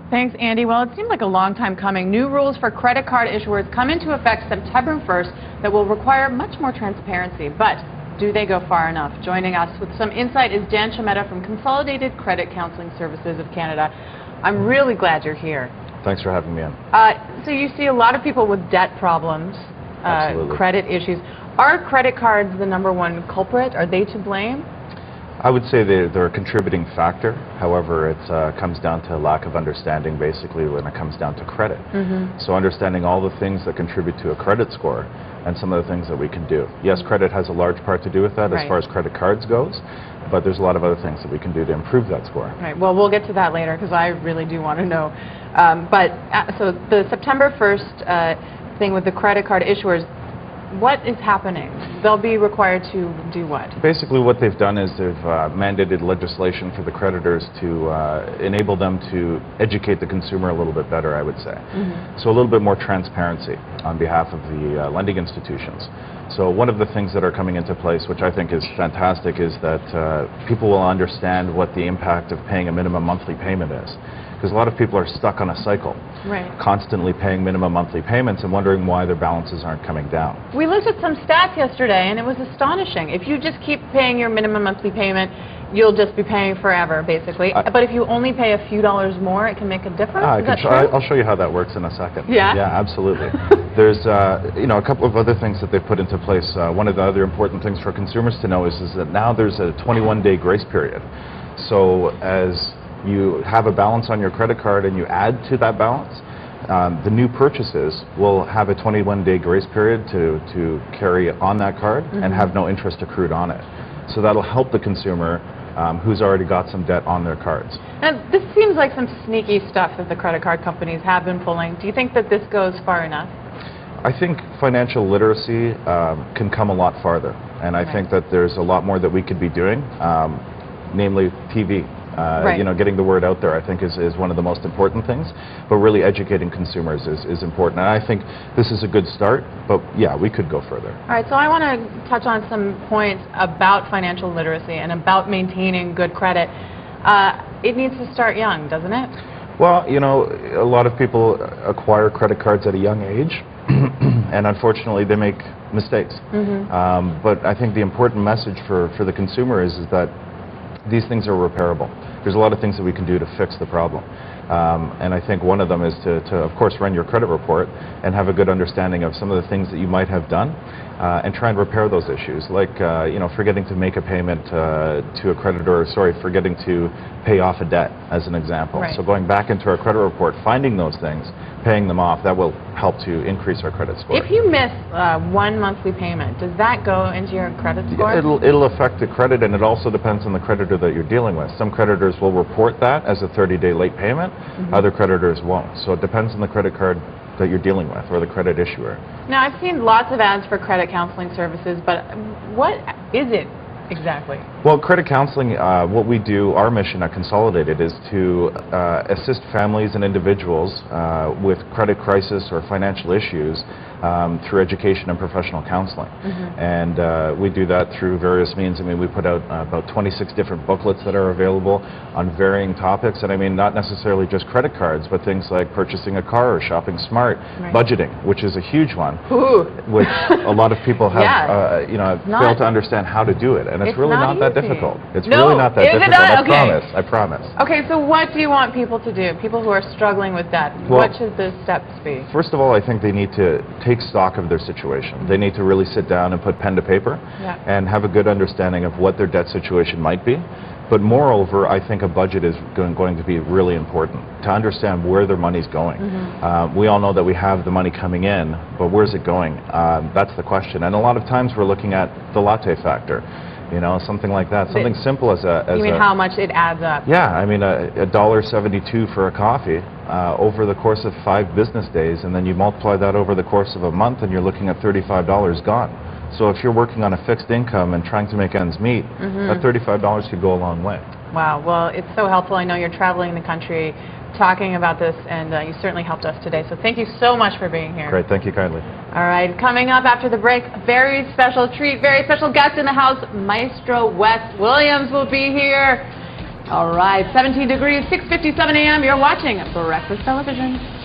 Thanks, Andy. Well, it seems like a long time coming. New rules for credit card issuers come into effect September 1st that will require much more transparency. But do they go far enough? Joining us with some insight is Dan Chemetta from Consolidated Credit Counseling Services of Canada. I'm really glad you're here. Thanks for having me in. So you see a lot of people with debt problems, credit issues. Are credit cards the #1 culprit? Are they to blame? I would say they're a contributing factor. However, it comes down to lack of understanding, basically, when it comes down to credit. So understanding all the things that contribute to a credit score and some of the things that we can do. Yes, credit has a large part to do with that as far as credit cards goes, but there's a lot of other things that we can do to improve that score. Right. Well, we'll get to that later because I really do want to know. So the September 1st thing with the credit card issuers, what is happening? They'll be required to do what? Basically what they've done is they've mandated legislation for the creditors to enable them to educate the consumer a little bit better, I would say. So a little bit more transparency on behalf of the lending institutions. So one of the things that are coming into place, which I think is fantastic, is that people will understand what the impact of paying a minimum monthly payment is. Because a lot of people are stuck on a cycle, constantly paying minimum monthly payments and wondering why their balances aren't coming down. We looked at some stats yesterday and it was astonishing. If you just keep paying your minimum monthly payment, you'll just be paying forever, basically. But if you only pay a few dollars more, it can make a difference. Is that true? I'll show you how that works in a second. Yeah? Yeah, absolutely. There's a couple of other things that they've put into place. One of the other important things for consumers to know is that now there's a 21-day grace period. So as you have a balance on your credit card and you add to that balance, the new purchases will have a 21-day grace period to carry on that card and have no interest accrued on it. So that'll help the consumer who's already got some debt on their cards. Now, this seems like some sneaky stuff that the credit card companies have been pulling. Do you think that this goes far enough? I think financial literacy can come a lot farther, and I think that there's a lot more that we could be doing, namely TV. Getting the word out there, I think, is one of the most important things. But really educating consumers is important. And I think this is a good start, but yeah, we could go further. All right, so I want to touch on some points about financial literacy and about maintaining good credit. It needs to start young, doesn't it? Well, a lot of people acquire credit cards at a young age, and unfortunately they make mistakes. But I think the important message for the consumer is that these things are repairable. There's a lot of things that we can do to fix the problem. And I think one of them is to, of course, run your credit report and have a good understanding of some of the things that you might have done and try and repair those issues, like forgetting to make a payment to a creditor, forgetting to pay off a debt, as an example. So going back into our credit report, finding those things, paying them off, that will help to increase our credit score. If you miss one monthly payment, does that go into your credit score? It'll affect the credit, and it also depends on the creditor that you're dealing with. Some creditors will report that as a 30-day late payment. Other creditors won't. So it depends on the credit card that you're dealing with, or the credit issuer. Now, I've seen lots of ads for credit counseling services, but what is it exactly? Well, credit counseling, what we do, our mission at Consolidated, is to assist families and individuals with credit crisis or financial issues through education and professional counseling. And we do that through various means. I mean, we put out about 26 different booklets that are available on varying topics, and I mean, not necessarily just credit cards, but things like purchasing a car or shopping smart, budgeting, which is a huge one, which a lot of people have failed to understand how to do it, and it's really not that difficult. It's really not that difficult. I promise. Okay, so what do you want people to do? People who are struggling with debt, what should the steps be? First of all, I think they need to take stock of their situation. They need to really sit down and put pen to paper and have a good understanding of what their debt situation might be. But moreover, I think a budget is going to be really important to understand where their money's going. We all know that we have the money coming in, but where's it going? That's the question. And a lot of times we're looking at the latte factor. Something like that. Something simple as a... You mean how much it adds up? Yeah, I mean $1.72 for a coffee over the course of 5 business days, and then you multiply that over the course of a month, and you're looking at $35 gone. So if you're working on a fixed income and trying to make ends meet, that $35 could go a long way. Wow, well, it's so helpful. I know you're traveling the country talking about this, and you certainly helped us today. So thank you so much for being here. Great, thank you kindly. All right, coming up after the break, very special treat, very special guest in the house, Maestro Wes Williams will be here. All right, 17 degrees, 6:57 a.m. You're watching Breakfast Television.